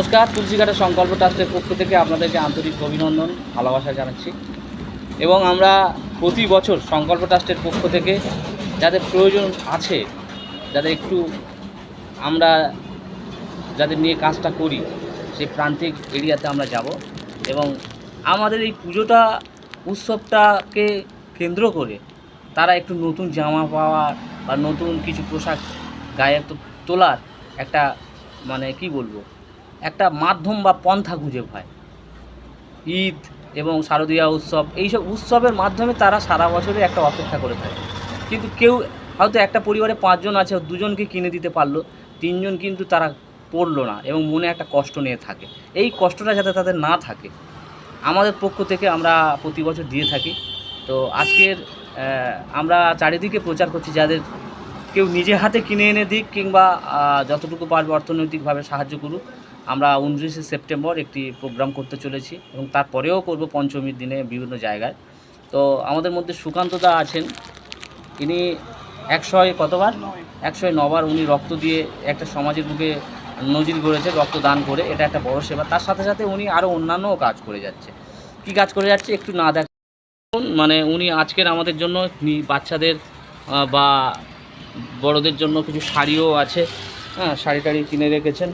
নমস্কার, তুলসীঘাটা সংকল্প ট্রাস্টের পক্ষ থেকে আপনাদেরকে আন্তরিক অভিনন্দন ভালোবাসা জানাচ্ছি। এবং আমরা প্রতি বছর সংকল্প ট্রাস্টের পক্ষ থেকে যাদের প্রয়োজন আছে, যাদের একটু আমরা যাদের নিয়ে কাজটা করি, সেই প্রান্তিক এরিয়াতে আমরা যাব এবং আমাদের এই পুজোটা উৎসবটাকে কেন্দ্র করে তারা একটু নতুন জামা পাওয়ার বা নতুন কিছু পোশাক গায়ে তোলার একটা মানে কি বলবো, একটা মাধ্যম বা পন্থা খুঁজে পায়। ঈদ এবং শারদীয়া উৎসব, এইসব উৎসবের মাধ্যমে তারা সারা বছরে একটা অপেক্ষা করে থাকে। কিন্তু কেউ হয়তো একটা পরিবারে 5 জন আছে, 2 জনকে কিনে দিতে পারলো, 3 জন কিন্তু তারা পড়লো না এবং মনে একটা কষ্ট নিয়ে থাকে। এই কষ্টটা যাতে তাদের না থাকে, আমাদের পক্ষ থেকে আমরা প্রতি বছর দিয়ে থাকি। তো আজকের আমরা চারিদিকে প্রচার করছি, যাদের কেউ নিজে হাতে কিনে এনে দিক কিংবা যতটুকু পারবে অর্থনৈতিকভাবে সাহায্য করুক। আমরা 29শে সেপ্টেম্বর একটি প্রোগ্রাম করতে চলেছি এবং তারপরেও করব পঞ্চমীর দিনে বিভিন্ন জায়গায়। তো আমাদের মধ্যে সুকান্তদা আছেন, ইনি 109 বার উনি রক্ত দিয়ে একটা সমাজের বুকে নজির গড়েছে, রক্তদান করে। এটা একটা বড় সেবা। তার সাথে সাথে উনি আরও অন্যান্যও কাজ করে যাচ্ছে। কি কাজ করে যাচ্ছে একটু না দেখুন। মানে উনি আজকের আমাদের জন্য বাচ্চাদের বা বড়দের জন্য কিছু শাড়িও আছে, হ্যাঁ, শাড়ি টাড়ি কিনে রেখেছেন।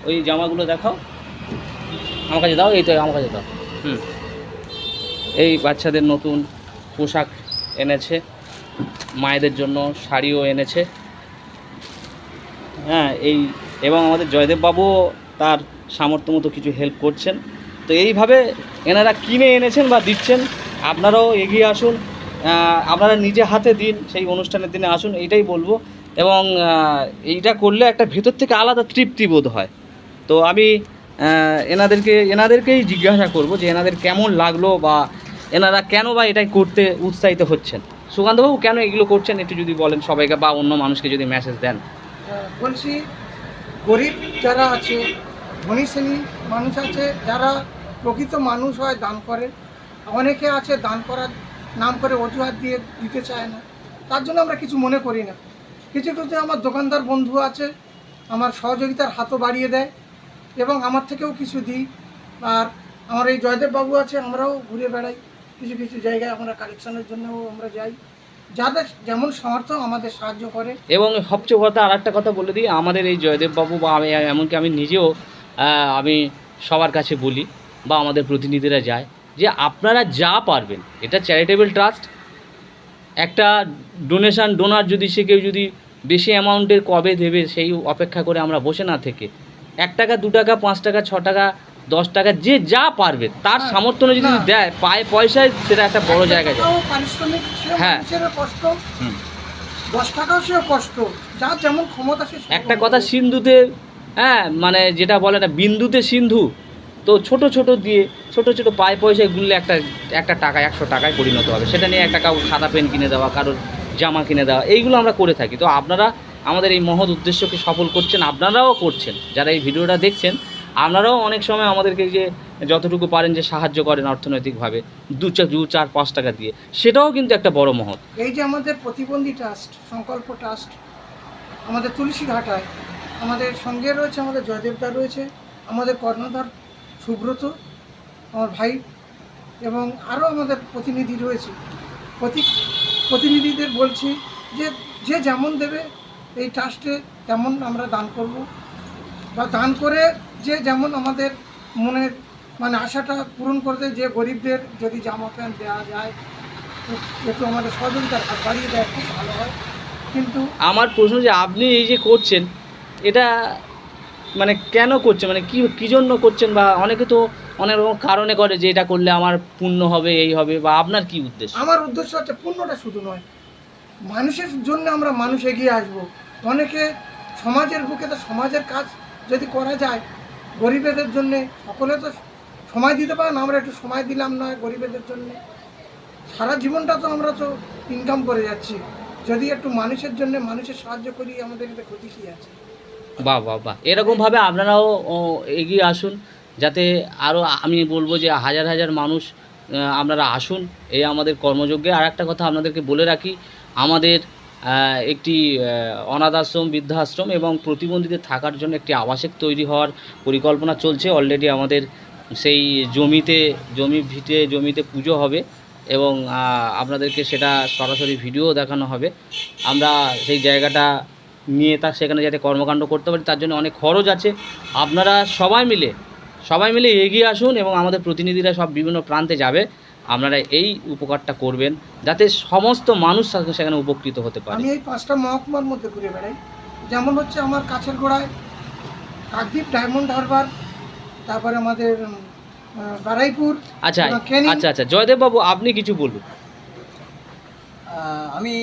ওই জামাগুলো দেখাও, আমার কাছে দাও, এই তো আমার কাছে দাও। এই বাচ্চাদের নতুন পোশাক এনেছে, মায়েদের জন্য শাড়িও এনেছে, হ্যাঁ। এই এবং আমাদের জয়দেববাবুও তার সামর্থ্য মতো কিছু হেল্প করছেন। তো এইভাবে এনারা কিনে এনেছেন বা দিচ্ছেন। আপনারাও এগিয়ে আসুন, আপনারা নিজে হাতে দিন, সেই অনুষ্ঠানের দিনে আসুন, এইটাই বলবো। এবং এইটা করলে একটা ভেতর থেকে আলাদা তৃপ্তি বোধ হয়। তো আমি এনাদেরকেই জিজ্ঞাসা করব যে এনাদের কেমন লাগলো বা এনারা কেন বা এটাই করতে উৎসাহিত হচ্ছেন। সুকান্তবাবু, কেন এগুলো করছেন একটু যদি বলেন সবাইকে, বা অন্য মানুষকে যদি মেসেজ দেন। বলছি, গরিব যারা আছে, ধনী শ্রেণী মানুষ আছে, যারা প্রকৃত মানুষ হয় দান করে। অনেকে আছে দান করার নাম করে অজুহাত দিয়ে দিতে চায় না, তার জন্য আমরা কিছু মনে করি না। কিছু কিছু আমার দোকানদার বন্ধু আছে, আমার সহযোগিতার হাতও বাড়িয়ে দেয় এবং আমার থেকেও কিছু দিই। আর আমার এই জয়দেববাবু আছে, আমরাও ঘুরে বেড়াই কিছু কিছু জায়গায়, আমরা কালেকশনের জন্যও আমরা যাই। যাদের যেমন সামর্থ্য আমাদের সাহায্য করে। এবং সবচেয়ে কথা আর একটা কথা বলে দিই, আমাদের এই জয়দেববাবু বা আমি, এমনকি আমি নিজেও আমি সবার কাছে বলি বা আমাদের প্রতিনিধিরা যায় যে আপনারা যা পারবেন, এটা চ্যারিটেবল ট্রাস্ট, একটা ডোনার যদি সে কেউ যদি বেশি অ্যামাউন্টের কবে দেবে সেই অপেক্ষা করে আমরা বসে না থেকে 1 টাকা 2 টাকা 5 টাকা 6 টাকা 10 টাকা যে যা পারবে তার সামর্থ্য যদি দেয়, পায়ে পয়সায়, সেটা একটা বড় জায়গায় যায়। হ্যাঁ, 10 টাকাও সে কষ্ট, যার যেমন ক্ষমতা। একটা কথা সিন্ধুতে, হ্যাঁ, মানে যেটা বলে না বিন্দুতে সিন্ধু, তো ছোট ছোট দিয়ে ছোট ছোট পায়ে পয়সায় গুনলে একটা টাকা 100 টাকায় পরিণত হবে। সেটা নিয়ে একটা কারোর খাতা পেন কিনে দেওয়া, কারোর জামা কিনে দেওয়া, এইগুলো আমরা করে থাকি। তো আপনারা আমাদের এই মহৎ উদ্দেশ্যকে সফল করছেন, আপনারাও করছেন, যারা এই ভিডিওটা দেখছেন আপনারাও অনেক সময় আমাদেরকে যে যতটুকু পারেন যে সাহায্য করেন অর্থনৈতিকভাবে 2 4 5 টাকা দিয়ে, সেটাও কিন্তু একটা বড় মহৎ। এই যে আমাদের প্রতিবন্ধী ট্রাস্ট, সংকল্প ট্রাস্ট, আমাদের তুলসীঘাটায় আমাদের সঙ্গে রয়েছে, আমাদের জয়দেবদা রয়েছে, আমাদের কর্ণধার সুব্রত আমার ভাই, এবং আরও আমাদের প্রতিনিধি রয়েছে। প্রতিনিধিদের বলছি যে যে যেমন দেবে এই ট্রাস্টে তেমন আমরা দান করব, বা দান করে যে যেমন আমাদের মনের মানে আশাটা পূরণ করতে, যে গরিবদের যদি জামা প্যান্ট দেওয়া যায়, একটু আমাদের সহযোগিতার হাত বাড়িয়ে দেয়, খুব ভালো হয়। কিন্তু আমার প্রশ্ন যে আপনি এই যে করছেন, এটা মানে কেন করছেন, মানে কী জন্য করছেন, বা অনেকে তো অনেক রকম কারণে করে যে এটা করলে আমার পুণ্য হবে, এই হবে, বা আপনার কি উদ্দেশ্য? আমার উদ্দেশ্য হচ্ছে পুণ্যটা শুধু নয়, মানুষের জন্য আমরা মানুষ এগিয়ে আসব। অনেকে সমাজের বুকে, তো সমাজের কাজ যদি করা যায় গরিবেদের জন্যে, সকলে তো সময় দিতে পারে না, আমরা একটু সময় দিলাম না গরিবেদের জন্যে। সারা জীবনটা তো আমরা তো ইনকাম করে যাচ্ছি, যদি একটু মানুষের জন্য মানুষের সাহায্য করি, আমাদের এতে ক্ষতি কী আছে? বাহ বাহ বাহ, এরকমভাবে আপনারাও এগিয়ে আসুন, যাতে আরও, আমি বলবো যে হাজার হাজার মানুষ আপনারা আসুন এই আমাদের কর্মযজ্ঞে। আর একটা কথা আপনাদেরকে বলে রাখি, আমাদের একটি অনাথ আশ্রম, বৃদ্ধাশ্রম এবং প্রতিবন্ধীদের থাকার জন্য একটি আবাসিক তৈরি হওয়ার পরিকল্পনা চলছে। অলরেডি আমাদের সেই জমিতে পুজো হবে এবং আপনাদেরকে সেটা সরাসরি ভিডিও দেখানো হবে। আমরা সেই জায়গাটা নিয়ে সেখানে যাতে কর্মকাণ্ড করতে পারি তার জন্য অনেক খরচ আছে। আপনারা সবাই মিলে এগিয়ে আসুন এবং আমাদের প্রতিনিধিরা সব বিভিন্ন প্রান্তে যাবে। আপনারা এই উপকারটা করবেন যাতে সমস্ত মানুষ সেখানে উপকৃত হতে পারে। আমি এই 5টা মহকুমার মধ্যে ঘুরে বেড়াই, যেমন হচ্ছে আমার কাছের গোড়ায় কাকদ্বীপ, ডায়মন্ড হারবার, তারপরে আমাদের বারাইপুর। আচ্ছা এবং ক্যানিং। আচ্ছা জয়দেব বাবু, আপনি কিছু বলুন। আমি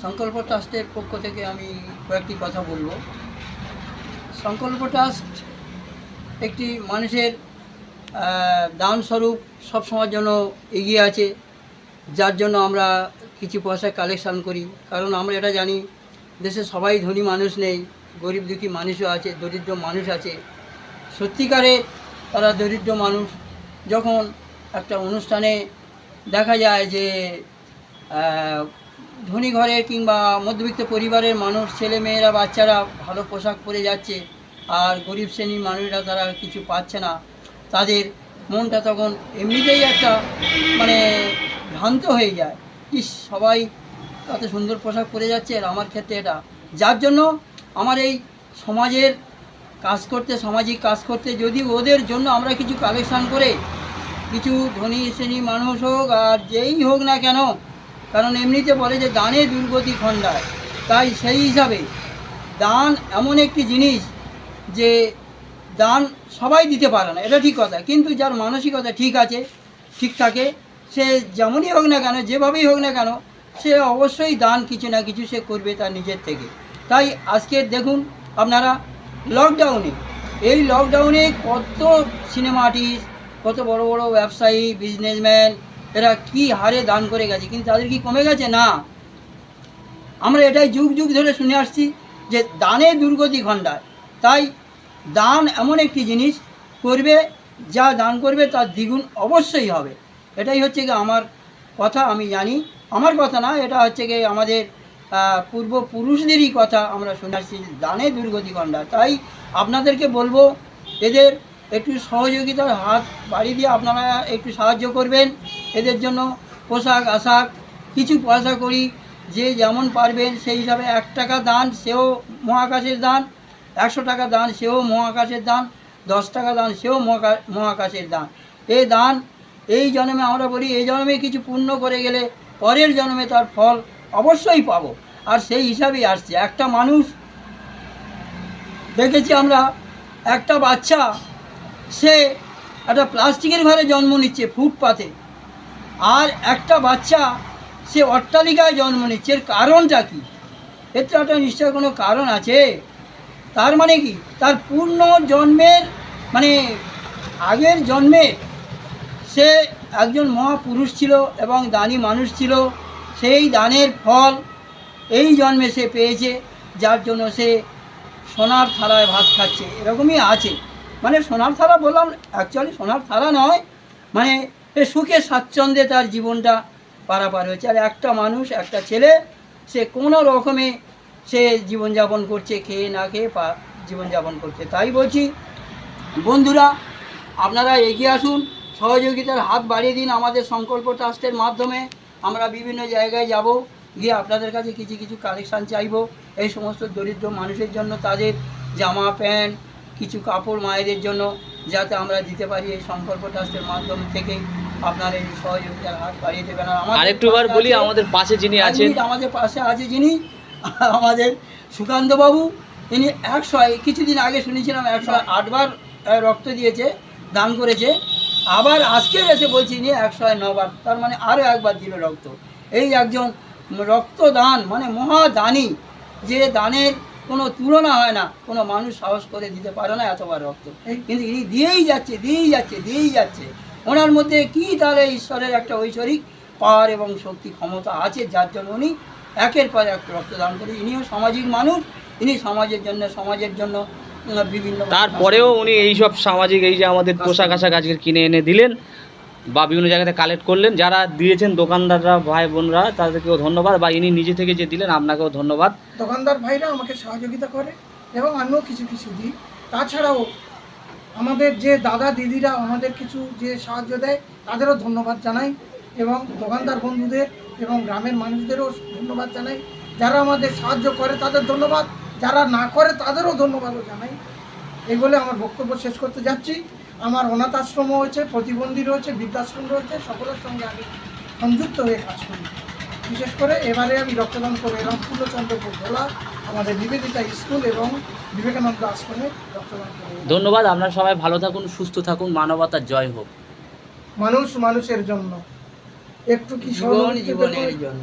সংকল্প ট্রাস্টের পক্ষ থেকে আমি কয়েকটি কথা বলবো। সংকল্প ট্রাস্ট একটি মানুষের দানস্বরূপ সবসময়ের জন্য এগিয়ে আছে, যার জন্য আমরা কিছু পয়সা কালেকশান করি। কারণ আমরা এটা জানি দেশে সবাই ধনী মানুষ নেই, গরিব দুঃখী মানুষও আছে, দরিদ্র মানুষ আছে। সত্যিকারে তারা দরিদ্র মানুষ যখন একটা অনুষ্ঠানে দেখা যায় যে ধনী ঘরের কিংবা মধ্যবিত্ত পরিবারের মানুষ, ছেলে মেয়েরা, বাচ্চারা ভালো পোশাক পরে যাচ্ছে আর গরিব শ্রেণীর মানুষরা তারা কিছু পাচ্ছে না, তাদের মনটা তখন এমনিতেই একটা মানে ভ্রান্ত হয়ে যায়। সবাই এত সুন্দর পোশাক পরে যাচ্ছে আর আমার ক্ষেত্রে এটা, যার জন্য আমার এই সমাজের সামাজিক কাজ করতে যদি ওদের জন্য আমরা কিছু কালেকশান করে কিছু ধনী শ্রেণীর মানুষ হোক আর যেই হোক না কেন, কারণ এমনিতে বলে যে দানে দুর্গতি খণ্ডায়, তাই সেই হিসাবে দান এমন একটি জিনিস যে দান সবাই দিতে পারে না, এটা ঠিক কথা, কিন্তু যার মানসিকতা ঠিক থাকে সে যেমনই হোক না কেন, যেভাবেই হোক না কেন, সে অবশ্যই দান কিছু না কিছু সে করবে তার নিজের থেকে। তাই আজকে দেখুন আপনারা এই লকডাউনে কত সিনেমা আর্টিস্ট, কত বড় বড় ব্যবসায়ী, বিজনেসম্যান, এরা কি হারে দান করে গেছে, কিন্তু তাদের কি কমে গেছে? না। আমরা এটাই যুগ যুগ ধরে শুনে আসছি যে দানে দুর্গতি খণ্ডায়। তাই দান এমন একটি জিনিস, করবে যা দান করবে তার দ্বিগুণ অবশ্যই হবে। এটাই হচ্ছে কি আমার কথা। আমি জানি আমার কথা না, এটা হচ্ছে কি আমাদের পূর্বপুরুষদেরই কথা আমরা শুনে আসছি, দানে দুর্গতি খণ্ডায়। তাই আপনাদেরকে বলবো এদের একটু সহযোগিতার হাত বাড়িয়ে দিয়ে আপনারা একটু সাহায্য করবেন। এদের জন্য পোশাক আশাক কিছু পয়সা করি, যে যেমন পারবেন সেই হিসাবে। 1 টাকা দান সেও মহাকাশের দান, 100 টাকা দান সেও মহাকাশের দান, 10 টাকা দান সেও মহাকাশের দান। এই দান এই জন্মে, আমরা বলি এই জন্মে কিছু পুণ্য করে গেলে পরের জন্মে তার ফল অবশ্যই পাবো, আর সেই হিসাবেই আসছে। একটা মানুষ দেখেছি আমরা, একটা বাচ্চা সে একটা প্লাস্টিকের ঘরে জন্ম নিচ্ছে ফুটপাতে, আর একটা বাচ্চা সে অট্টালিকায় জন্ম নিচ্ছে। এর কারণটা কি? এর তো একটা নিশ্চয় কোনো কারণ আছে। তার মানে কি, তার পূর্ণ জন্মের মানে আগের জন্মে সে একজন মহাপুরুষ ছিল এবং দানী মানুষ ছিল, সেই দানের ফল এই জন্মে সে পেয়েছে, যার জন্য সে সোনার থালায় ভাত খাচ্ছে। এরকমই আছে, মানে সোনার থালা বললাম, অ্যাকচুয়ালি সোনার থালা নয়, মানে সুখে স্বাচ্ছন্দ্যে তার জীবনটা পারাপার হয়েছে। আর একটা মানুষ, একটা ছেলে, সে কোনো রকমে সে জীবনযাপন করছে, খেয়ে না খেয়ে জীবনযাপন করছে। তাই বলছি বন্ধুরা, আপনারা এগিয়ে আসুন, সহযোগিতার হাত বাড়িয়ে দিন। আমাদের সংকল্প ট্রাস্টের মাধ্যমে আমরা বিভিন্ন জায়গায় যাব, গিয়ে আপনাদের কাছে কিছু কালেকশান চাইব এই সমস্ত দরিদ্র মানুষের জন্য, তাদের জামা প্যান্ট, কিছু কাপড় মায়েদের জন্য, যাতে আমরা দিতে পারি। এই সংকল্প ট্রাস্টের মাধ্যম থেকে আপনার এই সহযোগিতার হাত বাড়িয়ে দেবেন। আর আরেকটুবার বলি, আমাদের পাশে যিনি আছেন, আমাদের পাশে আছে যিনি, আমাদের সুকান্তবাবু, তিনি 100 কিছুদিন আগে শুনেছিলাম 108 বার রক্ত দিয়েছে, দান করেছে। আবার আজকে এসে বলছি নিয়ে 109 বার, তার মানে আরও একবার দিল রক্ত। এই একজন রক্তদান মানে মহাদানী, যে দানের কোনো তুলনা হয় না, কোনো মানুষ সাহস করে দিতে পারে না এতবার রক্ত, কিন্তু ইনি দিয়েই যাচ্ছে। ওনার মধ্যে কি তাহলে ঈশ্বরের একটা ঐশ্বরিক পাওয়ার এবং শক্তি ক্ষমতা আছে, যার জন্য উনি একের পর এক রক্তদান করে। ইনিও সামাজিক মানুষ, ইনি সমাজের জন্য বিভিন্ন, তারপরেও উনি এইসব সামাজিক, এই যে আমাদের পোশাক আশাক আজকে কিনে এনে দিলেন, বা বিভিন্ন জায়গাতে কালেক্ট করলেন, যারা দিয়েছেন দোকানদাররা ভাই বোনরা তাদেরকেও ধন্যবাদ, বা ইনি নিজে থেকে যে দিলেন আপনাকেও ধন্যবাদ। দোকানদার ভাইরা আমাকে সহযোগিতা করে এবং আমিও কিছু কিছু দিই। তাছাড়াও আমাদের যে দাদা দিদিরা আমাদের কিছু যে সাহায্য দেয় তাদেরও ধন্যবাদ জানাই, এবং দোকানদার বন্ধুদের এবং গ্রামের মানুষদেরও ধন্যবাদ জানাই। যারা আমাদের সাহায্য করে তাদের ধন্যবাদ, যারা না করে তাদেরও ধন্যবাদও জানাই। এই বলে আমার বক্তব্য শেষ করতে যাচ্ছি। আমার অনাথ আশ্রম রয়েছে, প্রতিবন্ধী রয়েছে, বৃদ্ধাশ্রম রয়েছে, সকলের সঙ্গে আমি সংযুক্ত হয়ে কাজ করি। বিশেষ করে এবারে আমি রক্তদান করে এলাম পূর্ণচন্দ্রপুর ভোলা আমাদের নিবেদিতা স্কুল এবং বিবেকানন্দ আশ্রমে রক্তদান করে এলাম। ধন্যবাদ। আপনারা সবাই ভালো থাকুন, সুস্থ থাকুন, মানবতার জয় হোক। মানুষ মানুষের জন্য একটু কি জীবন সহানুভূতি জীবনের দেখুন। জন্য।